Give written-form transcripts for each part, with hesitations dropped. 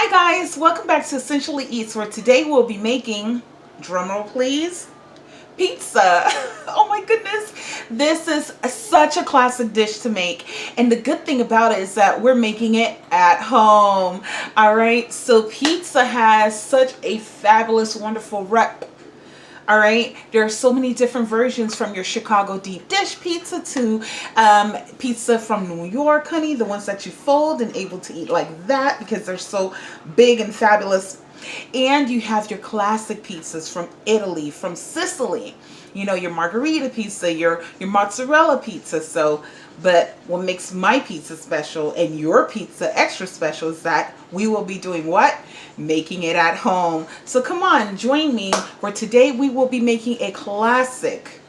Hi guys, welcome back to Essentially Eats, where today we'll be making, drumroll please, pizza. Oh my goodness, this is such a classic dish to make, and the good thing about it is that we're making it at home. All right, so pizza has such a fabulous, wonderful rep. All right, there are so many different versions, from your Chicago deep dish pizza to pizza from New York, honey, the ones that you fold and able to eat like that because they're so big and fabulous. And you have your classic pizzas from Italy, from Sicily, you know, your margherita pizza, your mozzarella pizza. So, but what makes my pizza special and your pizza extra special is that we will be doing what? Making it at home. So come on, join me, where today we will be making a classic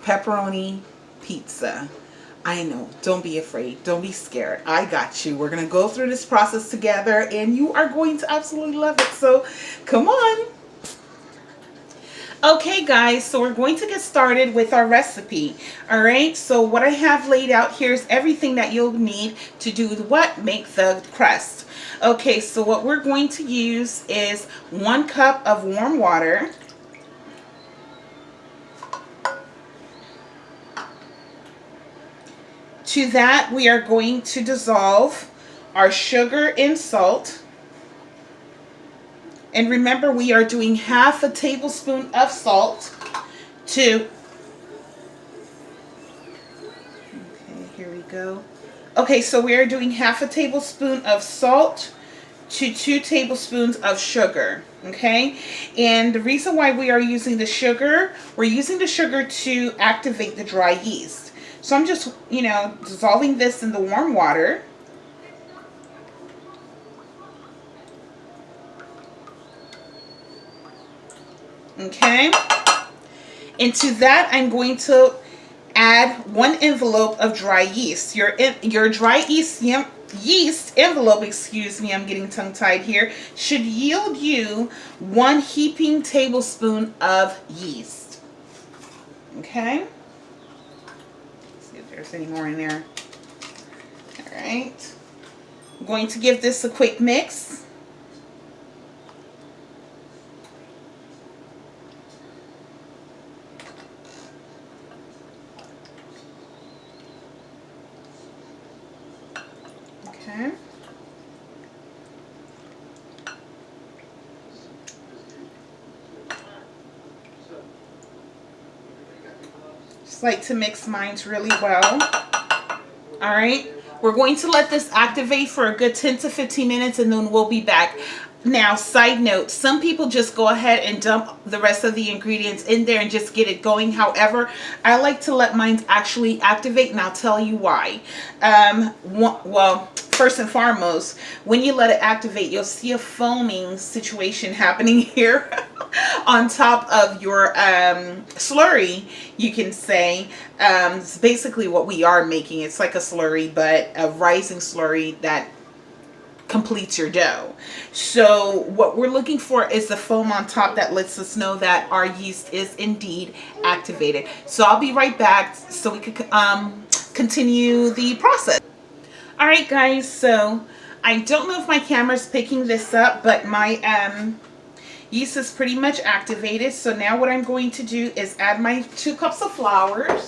pepperoni pizza. I know, don't be afraid, don't be scared. I got you. We're going to go through this process together and you are going to absolutely love it. So come on. Okay guys, so we're going to get started with our recipe. All right, so what I have laid out here is everything that you'll need to do what? Make the crust. Okay, so what we're going to use is 1 cup of warm water. To that, we are going to dissolve our sugar and salt. And remember, we are doing half a tablespoon of salt to, okay, here we go. Okay, so we are doing half a tablespoon of salt to 2 tablespoons of sugar. Okay, and the reason why we are using the sugar, we're using the sugar to activate the dry yeast. So I'm just, dissolving this in the warm water. Okay, into that I'm going to add 1 envelope of dry yeast. Your dry yeast envelope, excuse me, I'm getting tongue tied here, should yield you 1 heaping tablespoon of yeast. Okay, let's see if there's any more in there. All right, I'm going to give this a quick mix. Okay. Just like to mix mine really well. All right. We're going to let this activate for a good 10 to 15 minutes and then we'll be back. Now, side note, some people just go ahead and dump the rest of the ingredients in there and just get it going. However, I like to let mine actually activate, and I'll tell you why. Well, first and foremost, when you let it activate, you'll see a foaming situation happening here on top of your slurry, you can say. It's basically what we are making. It's like a slurry, but a rising slurry that completes your dough. So what we're looking for is the foam on top that lets us know that our yeast is indeed activated. So I'll be right back so we could continue the process. All right guys, so I don't know if my camera's picking this up, but my yeast is pretty much activated. So now what I'm going to do is add my 2 cups of flour.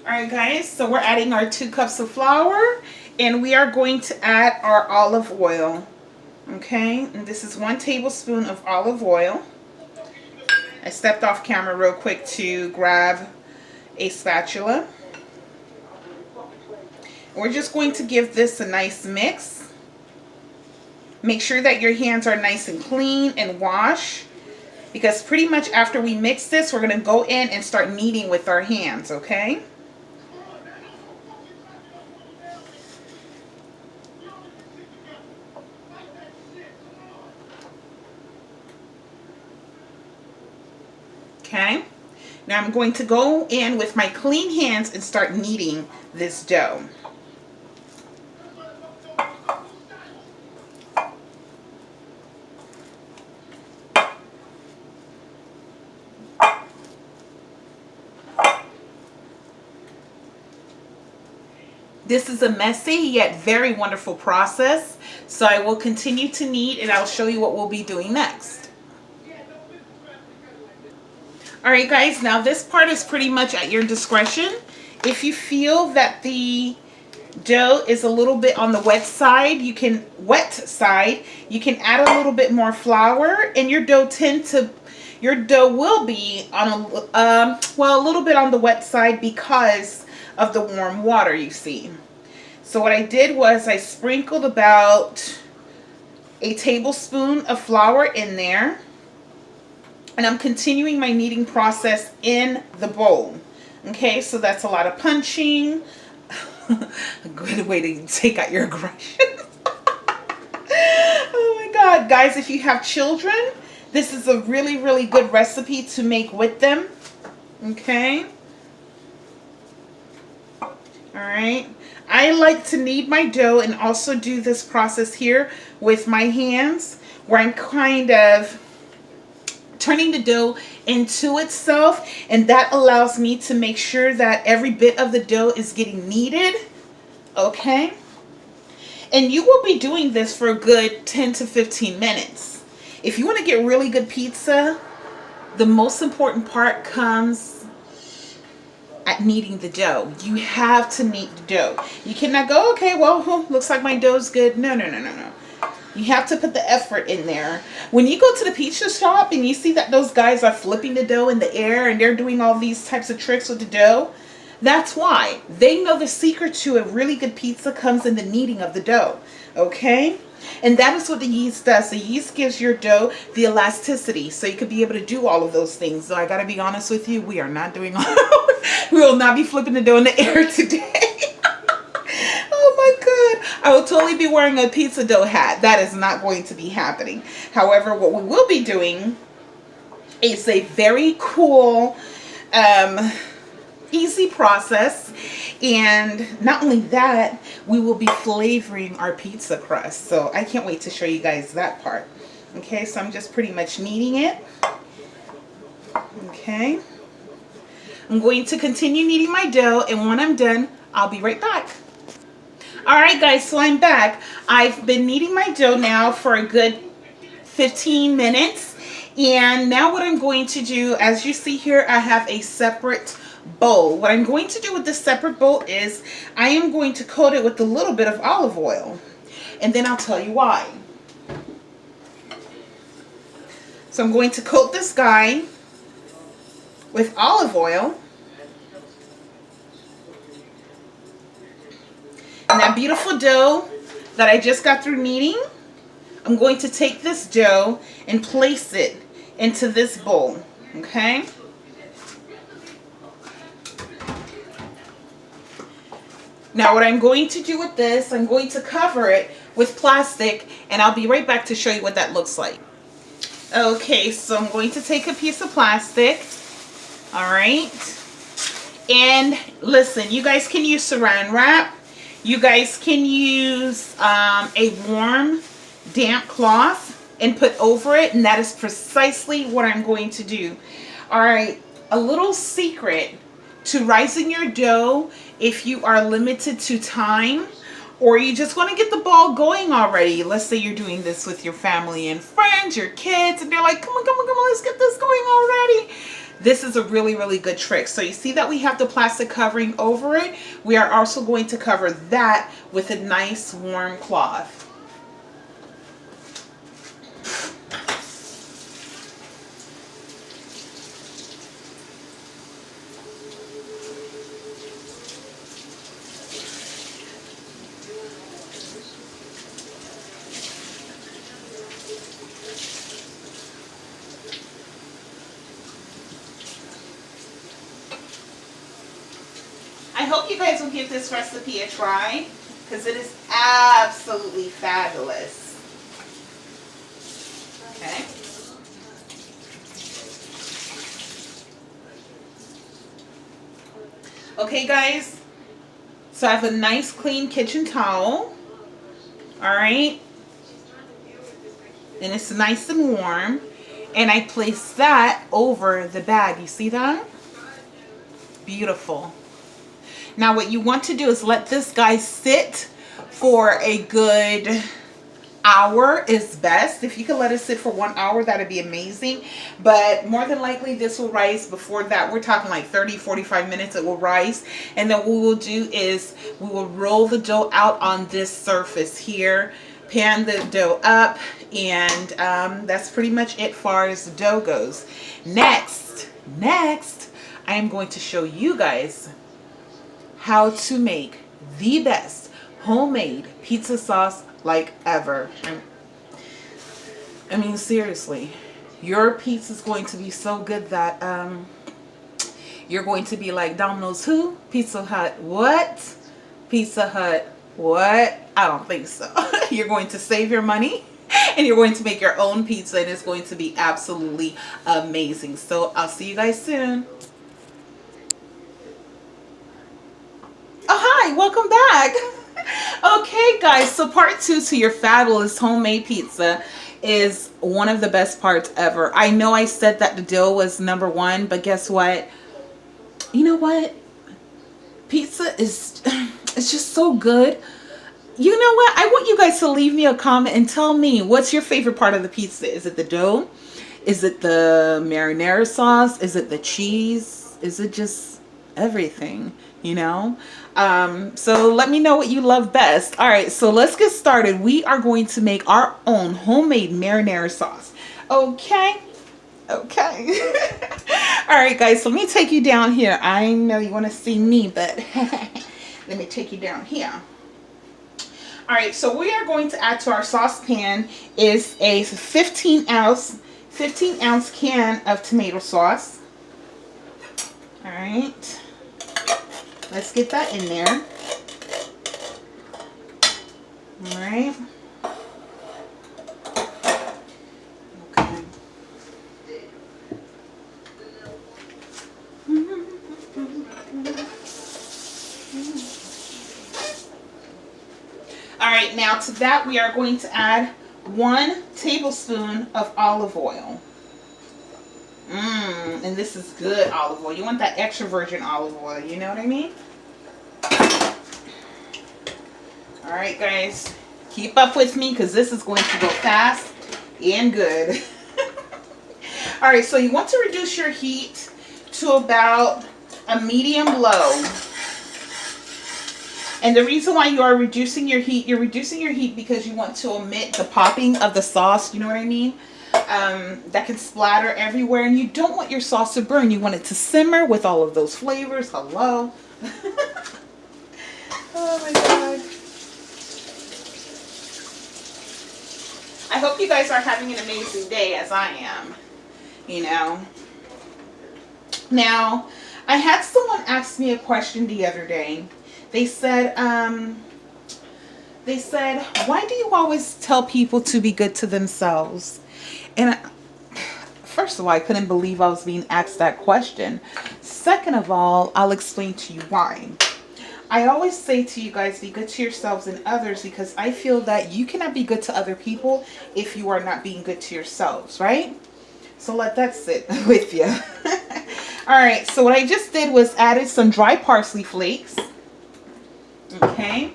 Alright guys, so we're adding our 2 cups of flour, and we are going to add our olive oil. Okay, and this is 1 tablespoon of olive oil. I stepped off camera real quick to grab a spatula. We're just going to give this a nice mix. Make sure that your hands are nice and clean and wash, because pretty much after we mix this, we're going to go in and start kneading with our hands, okay? Okay, now I'm going to go in with my clean hands and start kneading this dough. This is a messy yet very wonderful process. So I will continue to knead and I'll show you what we'll be doing next. Alright guys, now this part is pretty much at your discretion. If you feel that the dough is a little bit on the wet side, you can add a little bit more flour, and your dough will be on a little bit on the wet side because of the warm water, you see. So what I did was I sprinkled about a tablespoon of flour in there, and I'm continuing my kneading process in the bowl. Okay, so that's a lot of punching. A good way to take out your aggression. Oh my God, guys, if you have children, this is a really, really good recipe to make with them. Okay. All right. I like to knead my dough and also do this process here with my hands, where I'm kind of turning the dough into itself, and that allows me to make sure that every bit of the dough is getting kneaded. Okay, and you will be doing this for a good 10 to 15 minutes. If you want to get really good pizza, the most important part comes at kneading the dough. You have to knead the dough. You cannot go, okay, well, looks like my dough's good. No. You have to put the effort in there. When you go to the pizza shop and you see that those guys are flipping the dough in the air and they're doing all these types of tricks with the dough, that's why. They know the secret to a really good pizza comes in the kneading of the dough. Okay? And that is what the yeast does. The yeast gives your dough the elasticity, so you could be able to do all of those things. So I got to be honest with you, we are not doing all we will not be flipping the dough in the air today. Oh my God. I will totally be wearing a pizza dough hat. That is not going to be happening. However, what we will be doing is a very cool, easy process. And not only that, we will be flavoring our pizza crust. So I can't wait to show you guys that part. Okay, so I'm just pretty much kneading it. Okay. I'm going to continue kneading my dough, and when I'm done, I'll be right back. Alright guys, so I'm back. I've been kneading my dough now for a good 15 minutes. And now what I'm going to do, as you see here, I have a separate bowl. What I'm going to do with this separate bowl is I am going to coat it with a little bit of olive oil. And then I'll tell you why. So I'm going to coat this guy with olive oil. And that beautiful dough that I just got through kneading, I'm going to take this dough and place it into this bowl. Okay? Now what I'm going to do with this, I'm going to cover it with plastic, and I'll be right back to show you what that looks like. Okay, so I'm going to take a piece of plastic. Alright. And listen, you guys can use saran wrap. You guys can use a warm, damp cloth and put over it, and that is precisely what I'm going to do. Alright, a little secret to rising your dough if you are limited to time, or you just want to get the ball going already. Let's say you're doing this with your family and friends, your kids, and they're like, come on, let's get this going already. This is a really, really good trick. So you see that we have the plastic covering over it. We are also going to cover that with a nice warm cloth. I hope you guys will give this recipe a try, because it is absolutely fabulous. Okay. Okay guys, so I have a nice clean kitchen towel. Alright. And it's nice and warm. And I place that over the bag. You see that? Beautiful. Now what you want to do is let this guy sit for a good hour is best. If you could let it sit for 1 hour, that'd be amazing. But more than likely this will rise before that. We're talking like 30-45 minutes it will rise. And then what we will do is we will roll the dough out on this surface here, pan the dough up, and that's pretty much it far as the dough goes. Next I am going to show you guys how to make the best homemade pizza sauce like ever. I mean, seriously, your pizza is going to be so good that you're going to be like, Domino's who? Pizza Hut what? Pizza Hut what? I don't think so. You're going to save your money and you're going to make your own pizza, and it's going to be absolutely amazing. So I'll see you guys soon. Oh, hi, welcome back. Okay guys, so part 2 to your fabulous homemade pizza is one of the best parts ever. I know I said that the dough was number 1, but guess what? You know what? Pizza is it's just so good. You know what? I want you guys to leave me a comment and tell me, what's your favorite part of the pizza? Is it the dough? Is it the marinara sauce? Is it the cheese? Is it just everything? You know? So let me know what you love best. All right, so let's get started. We are going to make our own homemade marinara sauce. Okay. All right guys, so let me take you down here. I know you want to see me, but let me take you down here. All right, so we are going to add to our saucepan is a 15 ounce can of tomato sauce. All right. Let's get that in there. All right. Okay. All right, now to that we are going to add 1 tablespoon of olive oil. And this is good olive oil. You want that extra virgin olive oil, you know what I mean? All right, guys, keep up with me because this is going to go fast and good. All right, so you want to reduce your heat to about a medium low. And the reason why you are reducing your heat, you're reducing your heat because you want to omit the popping of the sauce, you know what I mean? That can splatter everywhere, and you don't want your sauce to burn. You want it to simmer with all of those flavors. Hello. Oh my God. I hope you guys are having an amazing day as I am, you know. Now, I had someone ask me a question the other day. They said, why do you always tell people to be good to themselves? And first of all, I couldn't believe I was being asked that question. Second of all, I'll explain to you why. I always say to you guys, be good to yourselves and others, because I feel that you cannot be good to other people if you are not being good to yourselves, right? So let that sit with you. All right, so what I just did was added some dry parsley flakes. Okay.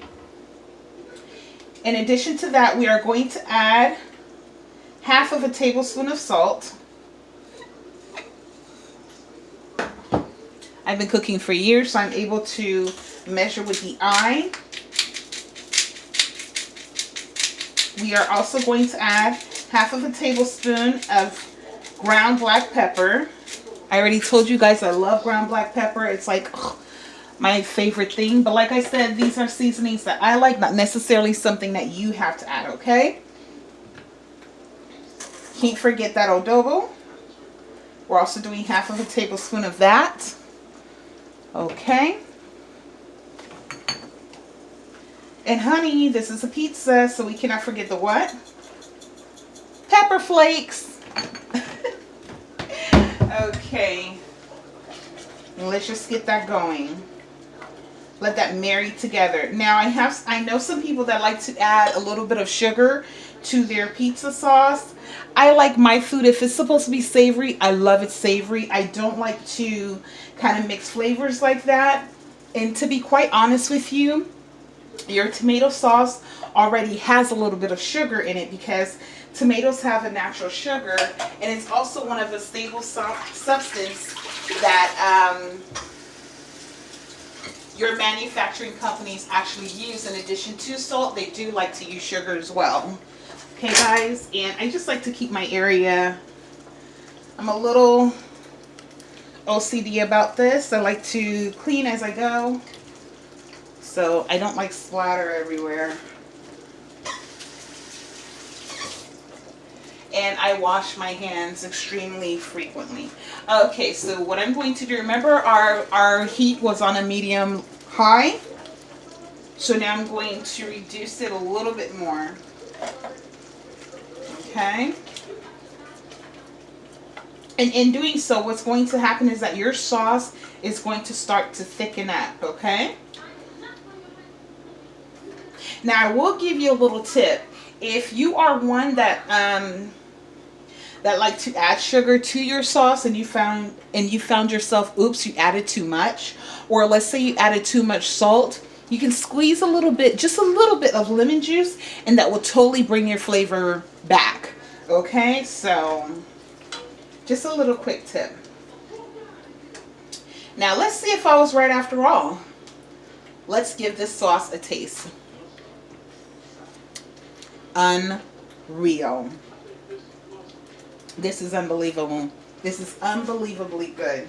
In addition to that, we are going to add half of a tablespoon of salt. I've been cooking for years, so I'm able to measure with the eye. We are also going to add half of a tablespoon of ground black pepper. I already told you guys I love ground black pepper. It's like my favorite thing. But like I said, these are seasonings that I like, not necessarily something that you have to add, okay? Can't forget that adobo. We're also doing half of a tablespoon of that. Okay. And honey, this is a pizza, so we cannot forget the what? Pepper flakes. Okay. Let's just get that going. Let that marry together. Now I know some people that like to add a little bit of sugar to their pizza sauce. I like my food, if it's supposed to be savory, I love it savory. I don't like to kind of mix flavors like that. And to be quite honest with you, your tomato sauce already has a little bit of sugar in it because tomatoes have a natural sugar, and it's also one of the stable substance that your manufacturing companies actually use. In addition to salt, they do like to use sugar as well. Okay guys, and I just like to keep my area, I'm a little OCD about this. I like to clean as I go, so I don't like splatter everywhere. And I wash my hands extremely frequently. Okay, so what I'm going to do, remember our heat was on a medium high, so now I'm going to reduce it a little bit more. Okay, and in doing so, what's going to happen is that your sauce is going to start to thicken up. Okay, now I will give you a little tip. If you are one that like to add sugar to your sauce, and you found yourself, oops, you added too much, or let's say you added too much salt, you can squeeze a little bit, just a little bit of lemon juice, and that will totally bring your flavor back. Okay, so just a little quick tip. Now let's see if I was right after all. Let's give this sauce a taste. Unreal. This is unbelievable. This is unbelievably good.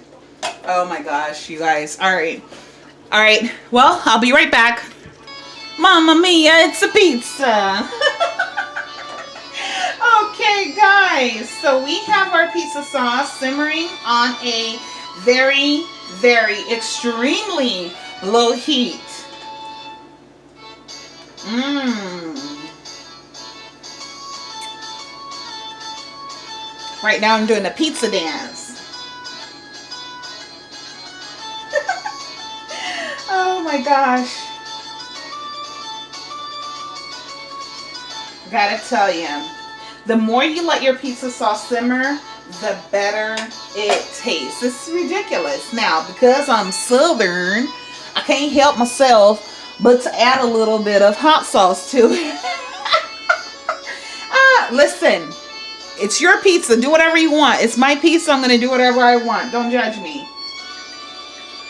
Oh my gosh, you guys. All right. Well, I'll be right back. Mamma mia, it's a pizza. Okay, guys. So we have our pizza sauce simmering on a very, very extremely low heat. Right now I'm doing a pizza dance. Oh my gosh. Gotta tell you, the more you let your pizza sauce simmer, the better it tastes. This is ridiculous. Now, because I'm Southern, I can't help myself but to add a little bit of hot sauce to it. Listen. It's your pizza. Do whatever you want. It's my pizza. I'm going to do whatever I want. Don't judge me.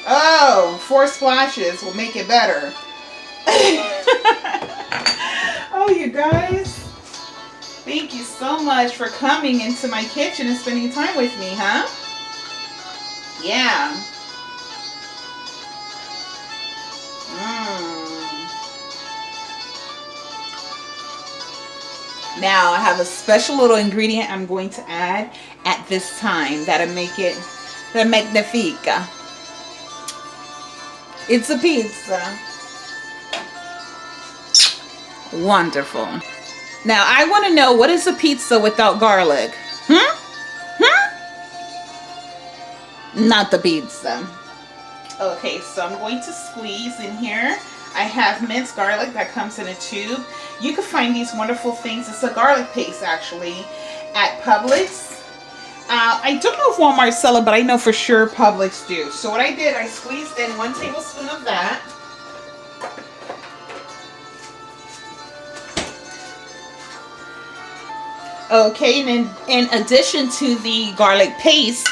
Oh, 4 splashes will make it better. Oh, you guys. Thank you so much for coming into my kitchen and spending time with me, huh? Yeah. Now I have a special little ingredient I'm going to add at this time that'll make it magnifica. It's a pizza. Wonderful. Now I want to know, what is a pizza without garlic? Not the pizza. Okay, so I'm going to squeeze in here. I have minced garlic that comes in a tube. You can find these wonderful things. It's a garlic paste actually at Publix. I don't know if Walmart sell it, but I know for sure Publix do. So what I did, I squeezed in 1 tablespoon of that. Okay, and in addition to the garlic paste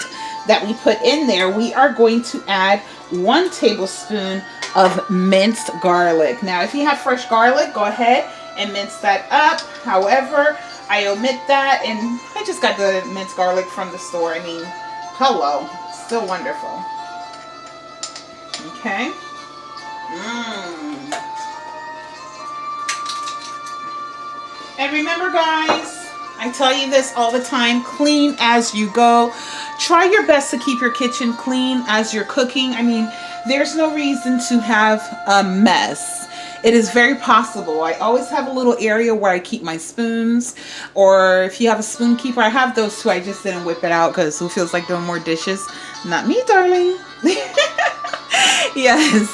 that we put in there, we are going to add 1 tablespoon of minced garlic. Now, if you have fresh garlic, go ahead and mince that up. However, I omit that, and I just got the minced garlic from the store. I mean, hello, still wonderful. Okay. And remember, guys, I tell you this all the time, clean as you go. Try your best to keep your kitchen clean as you're cooking. I mean, there's no reason to have a mess. It is very possible. I always have a little area where I keep my spoons, or if you have a spoon keeper, I have those too. I just didn't whip it out because who feels like doing more dishes? Not me, darling. Yes.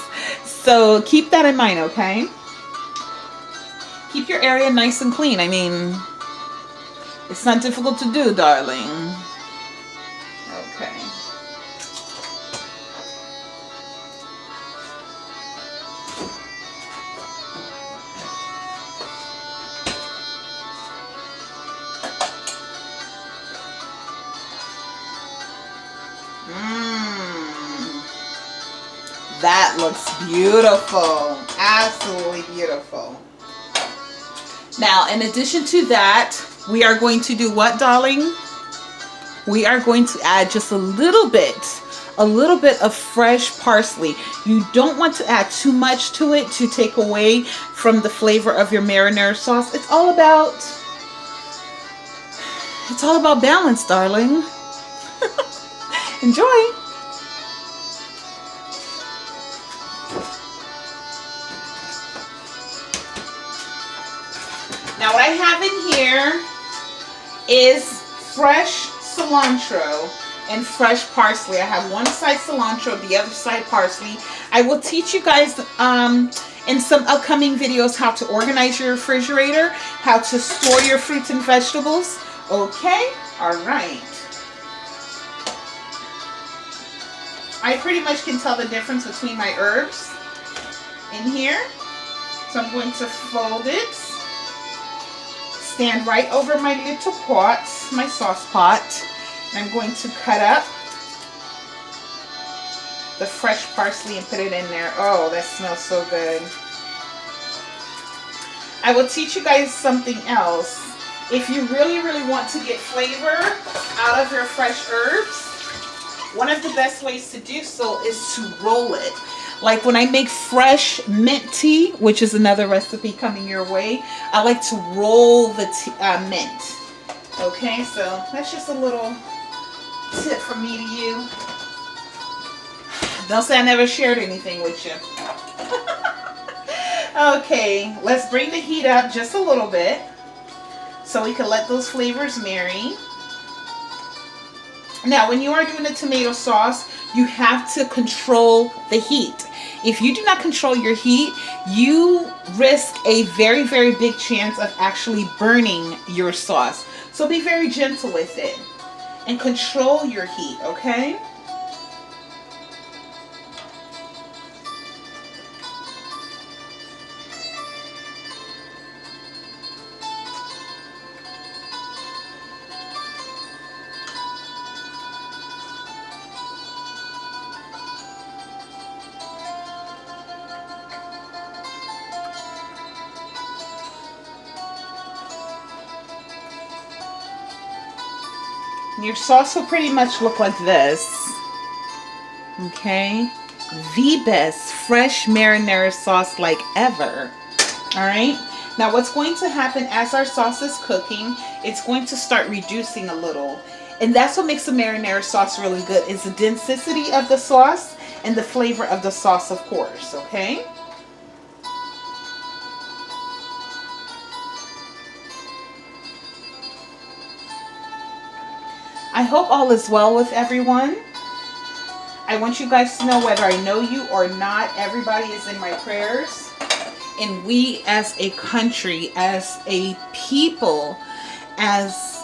So keep that in mind, okay? Keep your area nice and clean. I mean, it's not difficult to do, darling. Okay. That looks beautiful. Absolutely beautiful. Now, in addition to that, we are going to do what, darling? We are going to add just a little bit of fresh parsley. You don't want to add too much to it to take away from the flavor of your marinara sauce. It's all about balance, darling. Enjoy. Now what I have in here is fresh cilantro and fresh parsley. I have one side cilantro, the other side parsley. I will teach you guys in some upcoming videos how to organize your refrigerator, how to store your fruits and vegetables. Okay? All right. I pretty much can tell the difference between my herbs in here. So I'm going to fold it. Stand right over my little pot, my sauce pot. And I'm going to cut up the fresh parsley and put it in there. Oh, that smells so good. I will teach you guys something else. If you really, really want to get flavor out of your fresh herbs, one of the best ways to do so is to roll it. Like when I make fresh mint tea, which is another recipe coming your way, I like to roll the mint. Okay, so that's just a little tip from me to you. Don't say I never shared anything with you. Okay, let's bring the heat up just a little bit so we can let those flavors marry. Now, when you are doing a tomato sauce, you have to control the heat. If you do not control your heat, you risk a very, very big chance of actually burning your sauce. So be very gentle with it and control your heat, okay? Your sauce will pretty much look like this. Okay? The best fresh marinara sauce like ever. Alright? Now what's going to happen as our sauce is cooking, it's going to start reducing a little. And that's what makes the marinara sauce really good, is the density of the sauce and the flavor of the sauce, of course. Okay? I hope all is well with everyone. I want you guys to know, whether I know you or not, everybody is in my prayers. And we as a country, as a people, as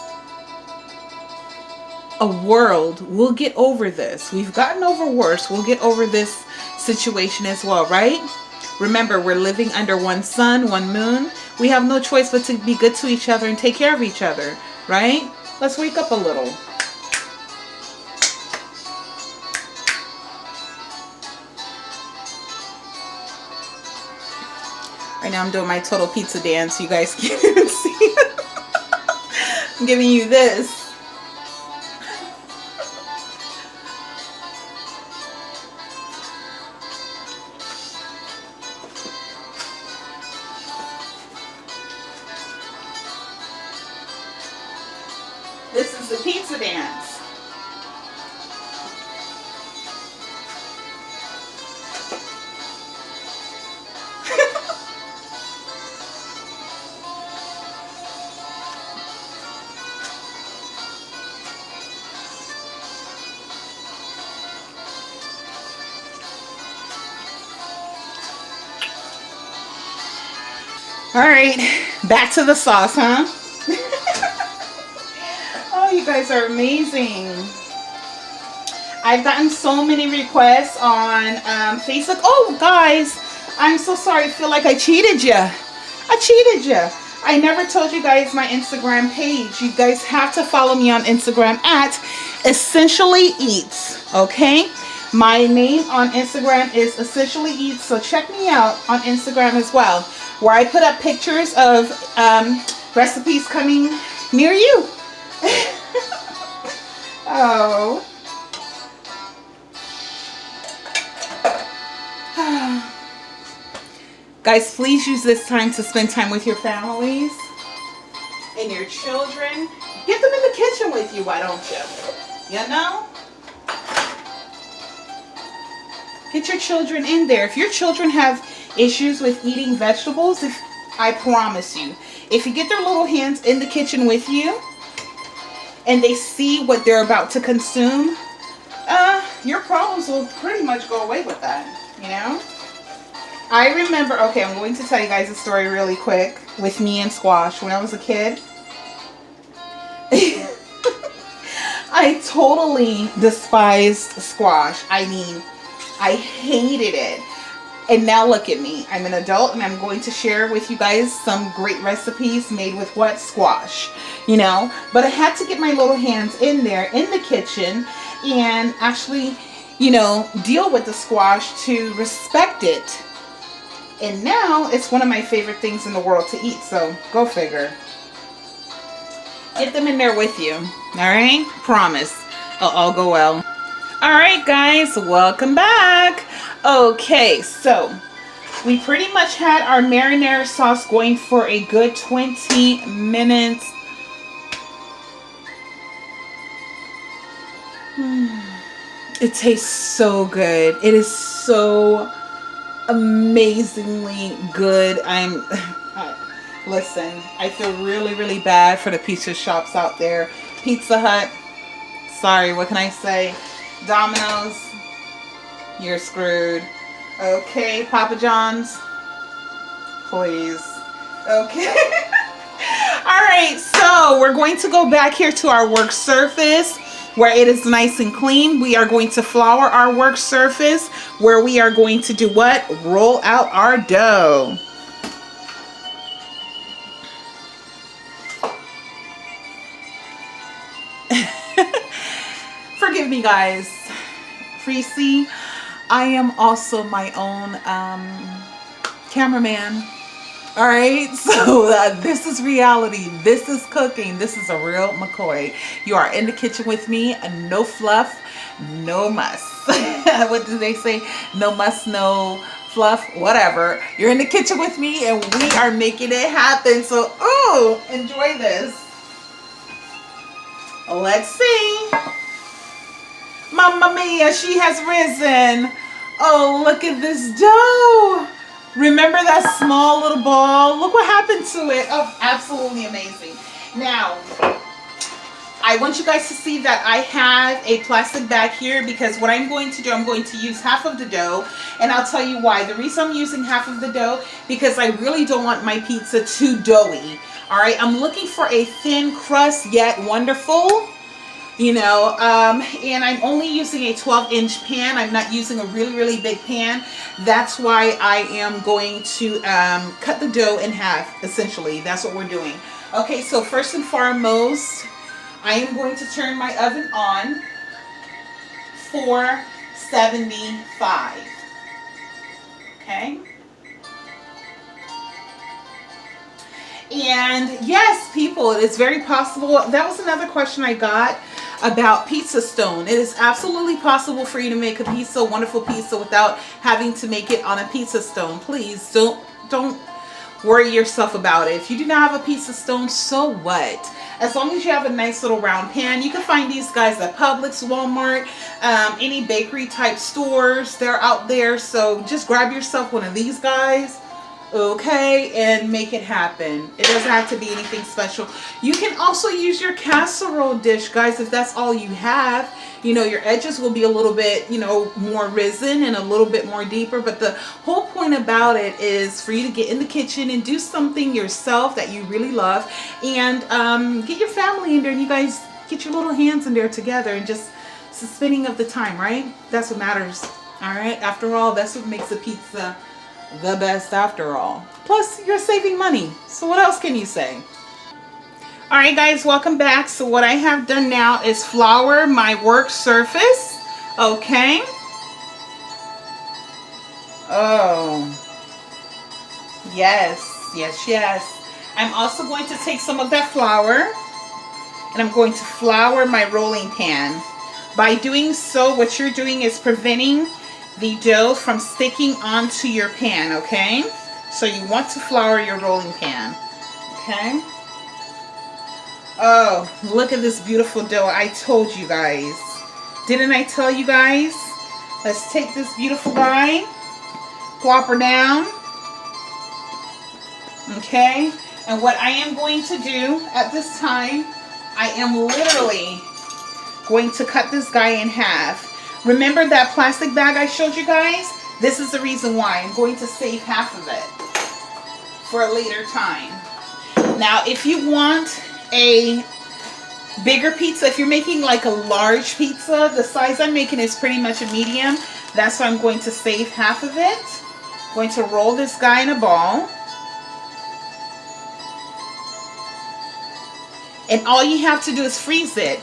a world, will get over this. We've gotten over worse. We'll get over this situation as well, right? Remember, we're living under one sun, one moon. We have no choice but to be good to each other and take care of each other, right? Let's wake up a little. Right now I'm doing my total pizza dance. You guys can't even see it. I'm giving you this. This is the pizza dance. All right, back to the sauce, huh? Oh, you guys are amazing. I've gotten so many requests on Facebook. Oh, guys, I'm so sorry. I feel like I cheated you. I cheated you. I never told you guys my Instagram page. You guys have to follow me on Instagram at Essentially Eats, okay? My name on Instagram is Essentially Eats, so check me out on Instagram as well, where I put up pictures of recipes coming near you. Oh. Guys, please use this time to spend time with your families and your children. Get them in the kitchen with you, why don't you? You know? Get your children in there. If your children have issues with eating vegetables, I promise you, if you get their little hands in the kitchen with you and they see what they're about to consume, your problems will pretty much go away with that, you know? I remember, okay, I'm going to tell you guys a story really quick with me and squash. When I was a kid, I totally despised squash. I mean, I hated it. And now look at me. I'm an adult and I'm going to share with you guys some great recipes made with what? Squash, you know? But I had to get my little hands in there in the kitchen and actually, you know, deal with the squash to respect it. And now it's one of my favorite things in the world to eat. So go figure. Get them in there with you. All right? Promise. It'll all go well. All right, guys. Welcome back. Okay. So we pretty much had our marinara sauce going for a good 20 minutes. It tastes so good. It is so amazingly good. Listen, I feel really, really bad for the pizza shops out there. Pizza Hut, sorry, what can I say? Domino's, you're screwed. Okay, Papa John's, please. Okay. All right, so we're going to go back here to our work surface where it is nice and clean. We are going to flour our work surface where we are going to do what? Roll out our dough. Forgive me, guys. Freecy, I am also my own cameraman. All right, so this is reality. This is cooking. This is a real McCoy. You are in the kitchen with me. No fluff, no muss. What do they say? No muss, no fluff, whatever. You're in the kitchen with me and we are making it happen. So, ooh, enjoy this. Let's see. Mamma mia, she has risen. Oh, look at this dough. Remember that small little ball? Look what happened to it. Oh, absolutely amazing. Now, I want you guys to see that I have a plastic bag here because what I'm going to do, I'm going to use half of the dough, and I'll tell you why. The reason I'm using half of the dough, because I really don't want my pizza too doughy. All right, I'm looking for a thin crust yet wonderful. You know, and I'm only using a 12-inch pan. I'm not using a really, really big pan. That's why I am going to cut the dough in half, essentially. That's what we're doing. Okay, so first and foremost, I am going to turn my oven on for 475. Okay. And yes, people, it is very possible. That was another question I got about pizza stone. It is absolutely possible for you to make a pizza, wonderful pizza, without having to make it on a pizza stone. Please don't worry yourself about it. If you do not have a pizza stone, so what? As long as you have a nice little round pan. You can find these guys at Publix, Walmart, any bakery type stores. They're out there. So just grab yourself one of these guys. Okay, and make it happen. It doesn't have to be anything special. You can also use your casserole dish, guys, if that's all you have. You know, your edges will be a little bit, you know, more risen and a little bit more deeper. But the whole point about it is for you to get in the kitchen and do something yourself that you really love. And get your family in there and you guys get your little hands in there together and just it's the spending of the time, right? That's what matters. All right. After all, that's what makes a pizza the best after all. Plus, you're saving money. So what else can you say? All right, guys, welcome back. So what I have done now is flour my work surface. Okay. Oh, yes, yes, yes. I'm also going to take some of that flour and I'm going to flour my rolling pan. By doing so, what you're doing is preventing the dough from sticking onto your pan, okay? So you want to flour your rolling pan, okay? Oh, look at this beautiful dough. I told you guys. Didn't I tell you guys? Let's take this beautiful guy, plop her down, okay? And what I am going to do at this time, I am literally going to cut this guy in half. Remember that plastic bag I showed you guys? This is the reason why. I'm going to save half of it for a later time. Now, if you want a bigger pizza, if you're making like a large pizza, the size I'm making is pretty much a medium. That's why I'm going to save half of it. I'm going to roll this guy in a ball. And all you have to do is freeze it.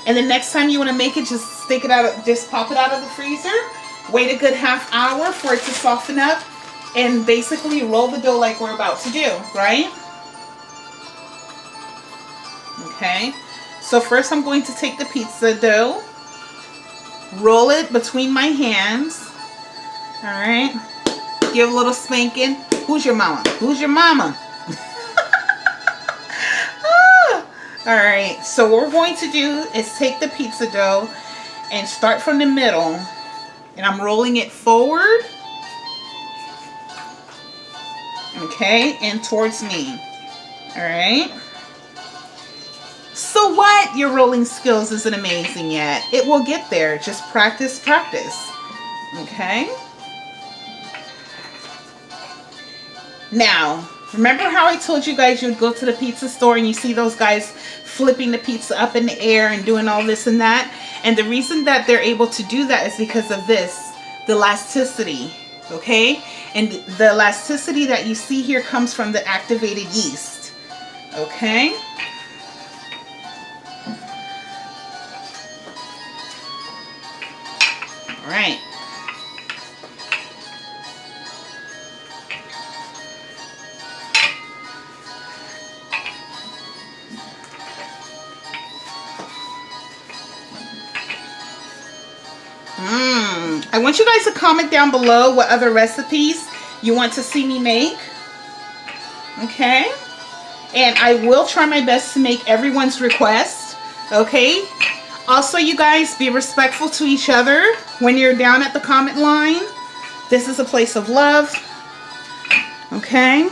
And the next time you want to make it, just stick it out, just pop it out of the freezer. Wait a good half hour for it to soften up. And basically roll the dough like we're about to do, right? Okay. So first I'm going to take the pizza dough, roll it between my hands. All right. Give a little spanking. Who's your mama? Who's your mama? All right, so what we're going to do is take the pizza dough and start from the middle, and I'm rolling it forward, okay, and towards me. All right. So what? Your rolling skills isn't amazing yet. It will get there. Just practice, practice. Okay. Now, remember how I told you guys you would go to the pizza store and you see those guys flipping the pizza up in the air and doing all this and that? And the reason that they're able to do that is because of this, the elasticity, okay? And the elasticity that you see here comes from the activated yeast, okay? All right. I want you guys to comment down below what other recipes you want to see me make. Okay? And I will try my best to make everyone's request. Okay? Also, you guys, be respectful to each other when you're down at the comment line. This is a place of love. Okay?